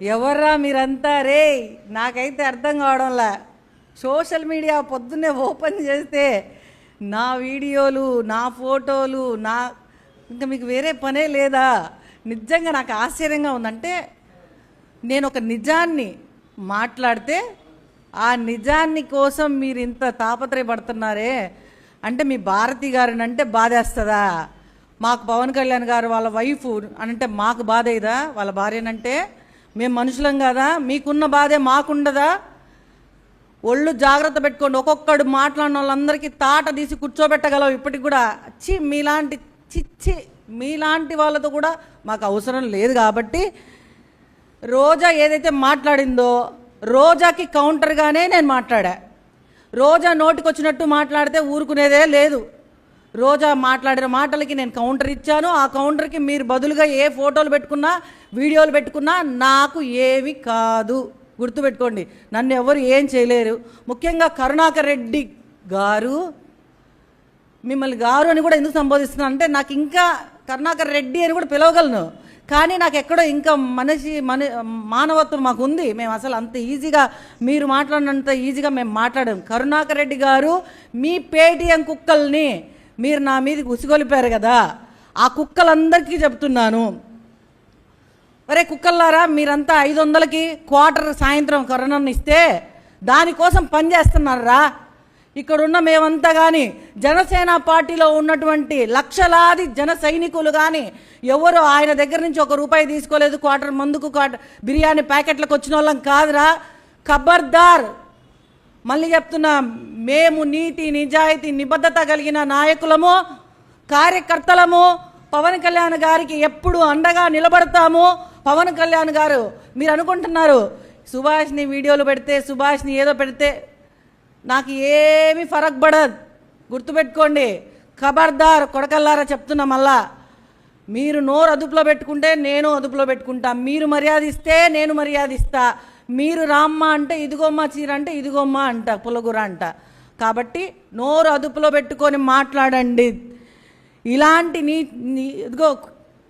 ఎవర్రా మీరంతా రే? నాకైతే అర్థం కావడంలా. సోషల్ మీడియా పొద్దున్నే ఓపెన్ చేస్తే నా వీడియోలు, నా ఫోటోలు, ఇంకా మీకు వేరే పనే లేదా? నిజంగా నాకు ఆశ్చర్యంగా ఉందంటే, నేను ఒక నిజాన్ని మాట్లాడితే ఆ నిజాన్ని కోసం మీరు ఇంత తాపత్రయపడుతున్నారే అంటే మీ భారతి గారిని అంటే బాధేస్తుందా? మాకు పవన్ కళ్యాణ్ గారు వాళ్ళ వైఫ్ అంటే మాకు బాధ ఇదా? వాళ్ళ భార్యనంటే మేము మనుషులం కదా? మీకున్న బాధే మాకుండదా? ఒళ్ళు జాగ్రత్త పెట్టుకోండి. ఒక్కొక్కడు మాట్లాడిన వాళ్ళందరికీ తాట తీసి కూర్చోబెట్టగలవు ఇప్పటికి కూడా. మీలాంటి వాళ్ళతో కూడా మాకు అవసరం లేదు. కాబట్టి రోజా ఏదైతే మాట్లాడిందో రోజాకి కౌంటర్గానే నేను మాట్లాడా. రోజా నోటికి వచ్చినట్టు మాట్లాడితే ఊరుకునేదే లేదు. రోజా మాట్లాడిన మాటలకి నేను కౌంటర్ ఇచ్చాను. ఆ కౌంటర్కి మీరు బదులుగా ఏ ఫోటోలు పెట్టుకున్నా, వీడియోలు పెట్టుకున్నా నాకు ఏవి కాదు. గుర్తుపెట్టుకోండి, నన్ను ఎవరు ఏం చేయలేరు. ముఖ్యంగా కరుణాకర్ రెడ్డి గారు, మిమ్మల్ని గారు అని కూడా ఎందుకు సంబోధిస్తున్నాను అంటే, నాకు ఇంకా కరుణాకర్ రెడ్డి అని కూడా పిలవగలను, కానీ నాకు ఎక్కడో ఇంకా మానవత్వం మాకు ఉంది. మేము అసలు అంత ఈజీగా మీరు మాట్లాడినంత ఈజీగా మేము మాట్లాడాం. కరుణాకర్ రెడ్డి గారు, మీ పేటీఎం కుక్కల్ని మీరు నా మీదకి ఉసిగొలిపారు కదా, ఆ కుక్కలందరికీ చెప్తున్నాను, ఒరే కుక్కల్లారా, మీరంతా 500కి క్వార్టర్ సాయంత్రం కరోనాను ఇస్తే దానికోసం పనిచేస్తున్నారా? ఇక్కడున్న మేమంతా కానీ జనసేన పార్టీలో ఉన్నటువంటి లక్షలాది జన సైనికులు కానీ ఎవరు ఆయన దగ్గర నుంచి ₹1 తీసుకోలేదు. క్వార్టర్ మందుకు బిర్యానీ ప్యాకెట్లకు వచ్చిన వాళ్ళం కాదురా. ఖబర్దార్, మళ్ళీ చెప్తున్నా, మేము నీతి నిజాయితీ నిబద్ధత కలిగిన నాయకులము, కార్యకర్తలము. పవన్ కళ్యాణ్ గారికి ఎప్పుడు అండగా నిలబడతాము. పవన్ కళ్యాణ్ గారు, మీరు అనుకుంటున్నారు సుభాష్ని వీడియోలు పెడితే, సుభాష్ని ఏదో పెడితే నాకు ఏమీ ఫరక్ పడదు. గుర్తుపెట్టుకోండి. ఖబర్దార్ కొడకల్లారా చెప్తున్నా. మళ్ళా మీరు నోరు అదుపులో పెట్టుకుంటే నేను అదుపులో పెట్టుకుంటా. మీరు మర్యాద ఇస్తే నేను మర్యాద ఇస్తా. మీరు రామ్మ అంటే ఇదిగోమ్మ, చీర అంటే ఇదిగోమ్మ అంట, పులగుర అంట. కాబట్టి నోరు అదుపులో పెట్టుకొని మాట్లాడండి. ఇలాంటి ఇదిగో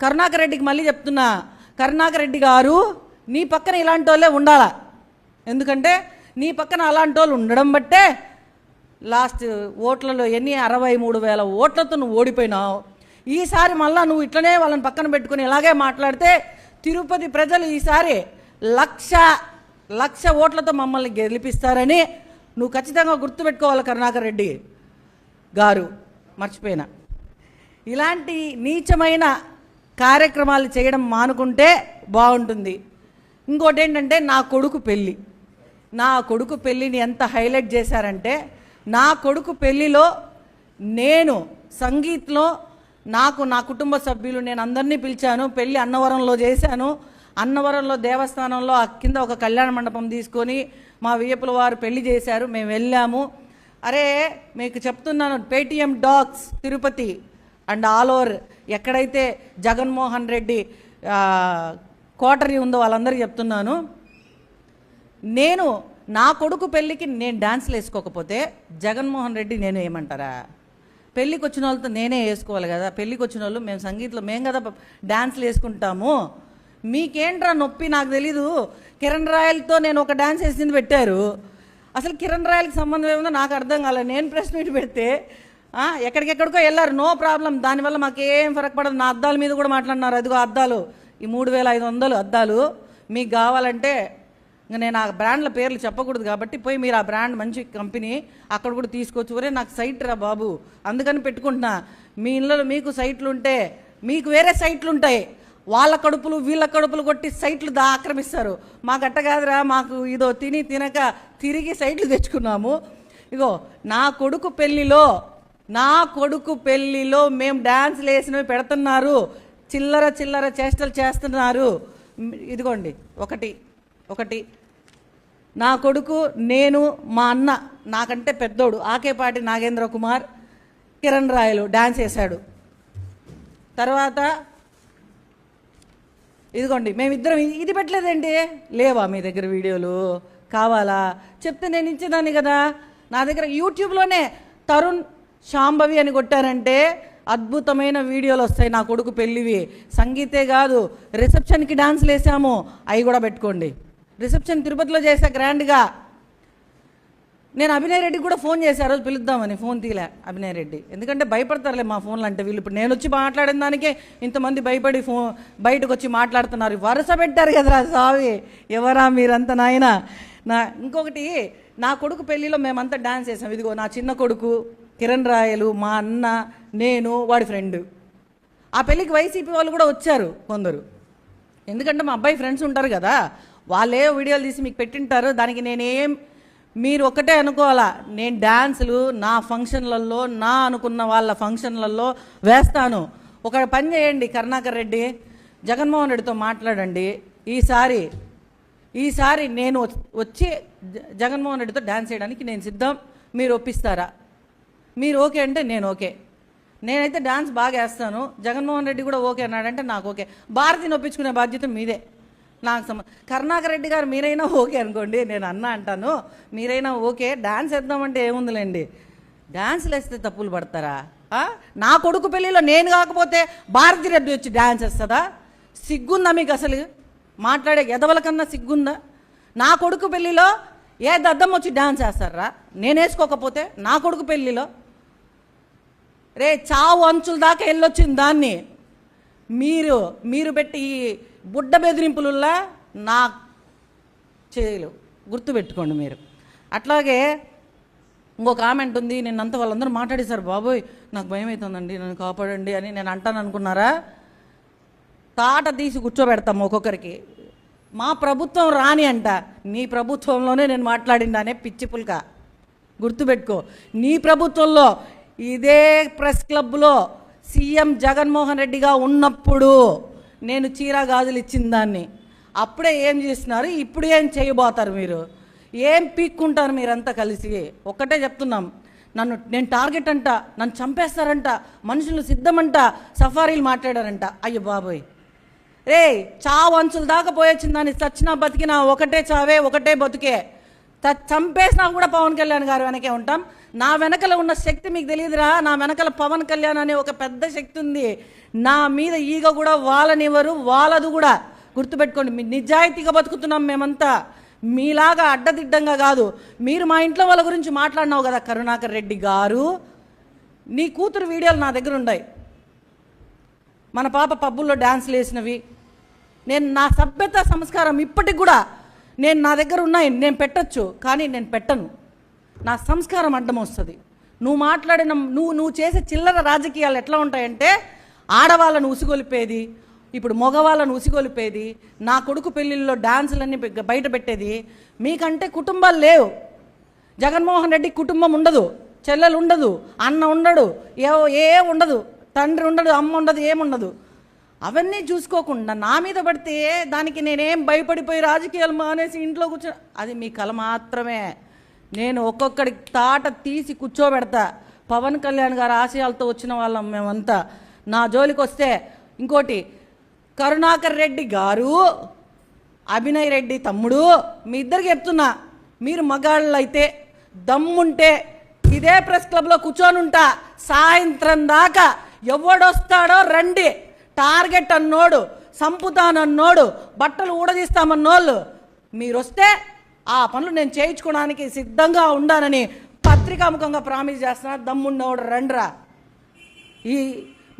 కరుణాకర్ రెడ్డికి మళ్ళీ చెప్తున్నా, కరుణాకర్ రెడ్డి గారు, నీ పక్కన ఇలాంటి వాళ్ళే ఉండాలా. ఎందుకంటే నీ పక్కన అలాంటి వాళ్ళు ఉండడం బట్టే లాస్ట్ ఓట్లలో 63,000 ఓట్లతో నువ్వు ఓడిపోయినావు. ఈసారి మళ్ళీ నువ్వు ఇట్లనే వాళ్ళని పక్కన పెట్టుకుని ఇలాగే మాట్లాడితే తిరుపతి ప్రజలు ఈసారి 1,00,000 ఓట్లతో మమ్మల్ని గెలిపిస్తారని నువ్వు ఖచ్చితంగా గుర్తుపెట్టుకోవాలి కరుణాకర్ రెడ్డి గారు. మర్చిపోయినా. ఇలాంటి నీచమైన కార్యక్రమాలు చేయడం మానుకుంటే బాగుంటుంది. ఇంకోటి ఏంటంటే, నా కొడుకు పెళ్ళిని ఎంత హైలైట్ చేశారంటే, నా కొడుకు పెళ్ళిలో నేను సంగీత్లో నా కుటుంబ సభ్యులు నేను అందరినీ పిలిచాను. పెళ్ళి అన్నవరంలో చేశాను. అన్నవరంలో దేవస్థానంలో కింద ఒక కళ్యాణ మండపం తీసుకొని మా వియ్యపుల వారు పెళ్లి చేశారు. మేము వెళ్ళాము. అరే మీకు చెప్తున్నాను, Paytm dogs Tirupati and all over ఎక్కడైతే జగన్మోహన్ రెడ్డి కోటరీ ఉందో వాళ్ళందరికీ చెప్తున్నాను, నేను నా కొడుకు పెళ్ళికి నేను డాన్స్లు వేసుకోకపోతే జగన్మోహన్ రెడ్డి నేను ఏమంటారా? పెళ్ళికి వచ్చిన వాళ్ళతో నేనే వేసుకోవాలి కదా. పెళ్ళికి వచ్చిన వాళ్ళు మేము సంగీతంలో మేము కదా డాన్స్లు వేసుకుంటాము. మీకేంట్రా నొప్పి నాకు తెలీదు. కిరణ్ రాయలతో నేను ఒక డాన్స్ వేసింది పెట్టారు. అసలు కిరణ్ రాయలకి సంబంధం ఏముందో నాకు అర్థం కాలేదు. నేను ప్రెస్ మీట్ పెడితే ఎక్కడికెక్కడికో వెళ్ళారు. నో ప్రాబ్లం, దానివల్ల మాకేం ఫరక్ పడదు. నా అద్దాల మీద కూడా మాట్లాడినారు. అదిగో అద్దాలు, ఈ 3,500 అద్దాలు మీకు కావాలంటే, ఇంకా నేను ఆ బ్రాండ్ల పేర్లు చెప్పకూడదు కాబట్టి పోయి మీరు ఆ బ్రాండ్ మంచి కంపెనీ అక్కడ కూడా తీసుకోవచ్చు. ఒరే నాకు సైట్ రా బాబు, అందుకని పెట్టుకుంటున్నా. మీ ఇళ్ళలో మీకు సైట్లు ఉంటే మీకు వేరే సైట్లు ఉంటాయి. వాళ్ళ కడుపులు వీళ్ళ కడుపులు కొట్టి సైట్లు ఆక్రమిస్తారు. మాకు అట్ట కాదురా, మాకు ఇదో తినక తిరిగి సైట్లు తెచ్చుకున్నాము. ఇగో నా కొడుకు పెళ్ళిలో మేము డ్యాన్స్లు వేసినవి పెడుతున్నారు. చిల్లర చేష్టలు చేస్తున్నారు. ఇదిగోండి ఒకటి నా కొడుకు, నేను, మా అన్న నాకంటే పెద్దోడు ఆకేపాటి నాగేంద్ర కుమార్, కిరణ్ రాయలు డ్యాన్స్ వేశాడు. తర్వాత ఇదిగోండి మేమిద్దరం ఇది పెట్టలేదండి. లేవా మీ దగ్గర వీడియోలు? కావాలా చెప్తే నేను ఇచ్చేదాన్ని కదా. నా దగ్గర యూట్యూబ్లోనే తరుణ్ శాంభవి అని కొట్టారంటే అద్భుతమైన వీడియోలు వస్తాయి నా కొడుకు పెళ్ళివి. సంగీతే కాదు, రిసెప్షన్కి డాన్స్లు వేసాము, అవి కూడా పెట్టుకోండి. రిసెప్షన్ తిరుపతిలో చేసా గ్రాండ్గా. నేను అభినయ్ రెడ్డికి కూడా ఫోన్ చేశారు, రోజు పిలుద్దామని, ఫోన్ తీలే అభినయ్ రెడ్డి. ఎందుకంటే భయపడతారులే మా ఫోన్లు అంటే వీళ్ళు. ఇప్పుడు నేను వచ్చి మాట్లాడిన దానికే ఇంతమంది భయపడి బయటకు వచ్చి మాట్లాడుతున్నారు. వరుస పెట్టారు కదరా సావి, ఎవరా మీరంతా నాయన. ఇంకొకటి, నా కొడుకు పెళ్ళిలో మేమంతా డాన్స్ చేసాం. ఇదిగో నా చిన్న కొడుకు కిరణ్ రాయలు, మా అన్న, నేను, వాడి ఫ్రెండ్. ఆ పెళ్ళికి వైసీపీ వాళ్ళు కూడా వచ్చారు కొందరు. ఎందుకంటే మా అబ్బాయి ఫ్రెండ్స్ ఉంటారు కదా, వాళ్ళే వీడియోలు తీసి మీకు పెట్టింటారు. దానికి మీరు ఒక్కటే అనుకోవాలా, నేను డ్యాన్సులు నా ఫంక్షన్లలో, నా అనుకున్న వాళ్ళ ఫంక్షన్లలో వేస్తాను. ఒక పని చేయండి, కరుణాకర్ రెడ్డి, జగన్మోహన్ రెడ్డితో మాట్లాడండి. ఈసారి నేను వచ్చి జగన్మోహన్ రెడ్డితో డ్యాన్స్ చేయడానికి నేను సిద్ధం, మీరు ఒప్పిస్తారా? మీరు ఓకే అంటే నేను ఓకే. నేనైతే డ్యాన్స్ బాగా వేస్తాను. జగన్మోహన్ రెడ్డి కూడా ఓకే అన్నాడంటే నాకు ఓకే. భారతిని ఒప్పించుకునే బాధ్యత మీదే. నాకు కరుణాకర్ రెడ్డి గారు మీరైనా ఓకే అనుకోండి, నేను అన్న అంటాను, మీరైనా ఓకే. డాన్స్ వేద్దామంటే ఏముందిలేండి, డాన్స్లు వేస్తే తప్పులు పడతారా? నా కొడుకు పెళ్ళిలో నేను కాకపోతే భారతి రెడ్డి వచ్చి డాన్స్ వేస్తుందా? సిగ్గుందా మీకు అసలు? మాట్లాడే ఎదవల కన్నా సిగ్గుందా? నా కొడుకు పెళ్ళిలో ఏ దద్దం వచ్చి డాన్స్ వేస్తారా? నేను వేసుకోకపోతే నా కొడుకు పెళ్ళిలో చావు అంచుల దాకా వెళ్ళొచ్చింది దాన్ని మీరు పెట్టి ఈ బుడ్డ బెదిరింపులల్లా నా చేయలు గుర్తుపెట్టుకోండి మీరు. అట్లాగే ఇంకో కామెంట్ ఉంది, నిన్నంతా వాళ్ళందరూ మాట్లాడేశారు, బాబోయ్ నాకు భయం అవుతుందండి, నన్ను కాపాడండి అని నేను అంటాను అనుకున్నారా? తాట తీసి కూర్చోబెడతాము ఒక్కొక్కరికి. మా ప్రభుత్వం రాని అంట, నీ ప్రభుత్వంలోనే నేను మాట్లాడిందానే పిచ్చి పుల్క, గుర్తుపెట్టుకో. నీ ప్రభుత్వంలో ఇదే ప్రెస్ క్లబ్లో సీఎం జగన్మోహన్ రెడ్డిగా ఉన్నప్పుడు నేను చీరా గాజులు ఇచ్చిన దాన్ని. అప్పుడే ఏం చేస్తున్నారు, ఇప్పుడు ఏం చేయబోతారు మీరు? ఏం పీక్కుంటారు మీరంతా కలిసి? ఒక్కటే చెప్తున్నాం, నేను టార్గెట్ అంట, నన్ను చంపేస్తారంట, మనుషులు సిద్ధమంట, సఫారీలు మాట్లాడారంట. అయ్యో బాబోయ్, చావు అంచుల దాకా పోయొచ్చింది దాన్ని. చచ్చినా బతికినా ఒకటే చావే, ఒకటే బతుకే. చంపేసినా కూడా పవన్ కళ్యాణ్ గారు వెనకే ఉంటాం. నా వెనకల ఉన్న శక్తి మీకు తెలియదురా, నా వెనకల పవన్ కళ్యాణ్ అనే ఒక పెద్ద శక్తి ఉంది. నా మీద ఈగ కూడా వాళ్ళనివ్వరు, వాళ్ళదు కూడా. గుర్తుపెట్టుకోండి, మీ నిజాయితీగా బతుకుతున్నాం మేమంతా, మీలాగా అడ్డదిడ్డంగా కాదు. మీరు మా ఇంట్లో వాళ్ళ గురించి మాట్లాడినావు కదా కరుణాకర్ రెడ్డి గారు, నీ కూతురు వీడియోలు నా దగ్గర ఉన్నాయి. మన పాప పబ్బుల్లో డ్యాన్స్లు వేసినవి, నేను నా సభ్యత సంస్కారం ఇప్పటికి కూడా నా దగ్గర ఉన్నాయి, నేను పెట్టచ్చు, కానీ నేను పెట్టను. నా సంస్కారం అడ్డం వస్తుంది. నువ్వు మాట్లాడిన నువ్వు చేసే చిల్లర రాజకీయాలు ఎట్లా ఉంటాయంటే, ఆడవాళ్ళను ఉసిగొలిపేది, ఇప్పుడు మగవాళ్ళను ఉసిగొలిపేది, నా కొడుకు పెళ్ళిళ్ళలో డాన్సులన్నీ బయట పెట్టేది. మీకంటే కుటుంబాలు లేవు. జగన్మోహన్ రెడ్డి కుటుంబం ఉండదు, చెల్లెలు ఉండదు, అన్న ఉండడు, ఏ ఉండదు, తండ్రి ఉండడు, అమ్మ ఉండదు, ఏముండదు. అవన్నీ చూసుకోకుండా నా మీద పడితే దానికి నేనేం భయపడిపోయి రాజకీయాలు మానేసి ఇంట్లో కూర్చో, అది మీ కల మాత్రమే. నేను ఒక్కొక్కడి తాట తీసి కూర్చోబెడతా. పవన్ కళ్యాణ్ గారు ఆశయాలతో వచ్చిన వాళ్ళం మేమంతా. నా జోలికి వస్తే ఇంకోటి, కరుణాకర్ రెడ్డి గారు, అభినయ్ రెడ్డి తమ్ముడు, మీ ఇద్దరికి చెప్తున్నా, మీరు మగాళ్ళు అయితే దమ్ముంటే ఇదే ప్రెస్ క్లబ్లో కూర్చొనుంటా సాయంత్రం దాకా. ఎవడొస్తాడో రండి, టార్గెట్ అన్నోడు, సంపుతానన్నోడు, బట్టలు ఊడదీస్తామన్నోళ్ళు మీరు వస్తే ఆ పనులు నేను చేయించుకోవడానికి సిద్ధంగా ఉండానని పత్రికాముఖంగా ప్రామిస్ చేస్తున్నా. దమ్మున్నోడు రండ్రా.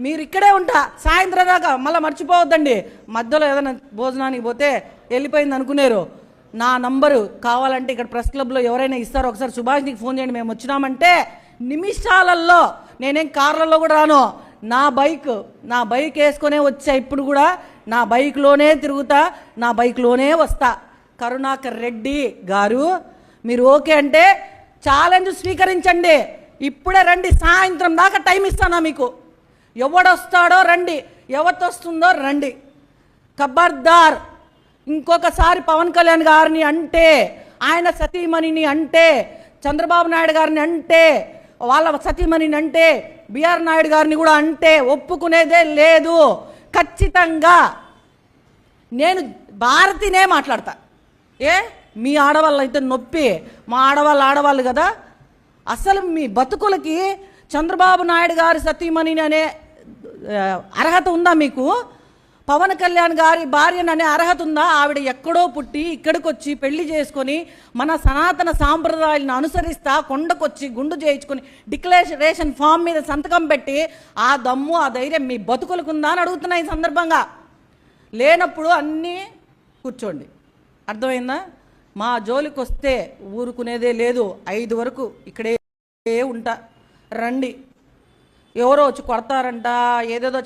మీరు ఇక్కడే ఉంటా సాయంత్రం దాకా, మళ్ళీ మర్చిపోవద్దండి. మధ్యలో ఏదైనా భోజనానికి పోతే వెళ్ళిపోయింది అనుకునేరు. నా నంబరు కావాలంటే ఇక్కడ ప్రెస్ క్లబ్లో ఎవరైనా ఇస్తారో, ఒకసారి సుభాష్నికి ఫోన్ చేయండి. మేము వచ్చినామంటే నిమిషాలలో, నేనేం కార్లలో కూడా రాను, నా బైక్ వేసుకొనే వచ్చా. ఇప్పుడు కూడా నా బైక్లోనే తిరుగుతా, నా బైక్లోనే వస్తా. కరుణాకర్ రెడ్డి గారు, మీరు ఓకే అంటే ఛాలెంజ్ స్వీకరించండి. ఇప్పుడే రండి, సాయంత్రం దాకా టైం ఇస్తానా మీకు. ఎవడొస్తాడో రండి, ఎవతొస్తుందో రండి. ఖబర్దార్ ఇంకొకసారి పవన్ కళ్యాణ్ గారిని అంటే, ఆయన సతీమణిని అంటే, చంద్రబాబు నాయుడు గారిని అంటే, వాళ్ళ సతీమణిని అంటే, బిఆర్ నాయుడు గారిని కూడా అంటే ఒప్పుకునేదే లేదు. ఖచ్చితంగా నేను భారతినే మాట్లాడతా. మీ ఆడవాళ్ళు అయితే నొప్పి, మా ఆడవాళ్ళు కదా. అసలు మీ బతుకులకి చంద్రబాబు నాయుడు గారి సతీమణి అనే అర్హత ఉందా మీకు? పవన్ కళ్యాణ్ గారి భార్యను అనే అర్హత ఉందా? ఆవిడ ఎక్కడో పుట్టి ఇక్కడికి వచ్చి పెళ్లి చేసుకొని మన సనాతన సాంప్రదాయాలను అనుసరిస్తా కొండకొచ్చి గుండు చేయించుకొని డిక్లరేషన్ ఫామ్ మీద సంతకం పెట్టి ఆ దమ్ము ఆ ధైర్యం మీ బతుకులకుందా అని అడుగుతున్నా ఈ సందర్భంగా. లేనప్పుడు అన్నీ కూర్చోండి, అర్థమైందా? మా జోలికి వస్తే ఊరుకునేదే లేదు. 5 వరకు ఇక్కడే ఉంటా, రండి. ఎవరో వచ్చి కొడతారంట, ఏదేదో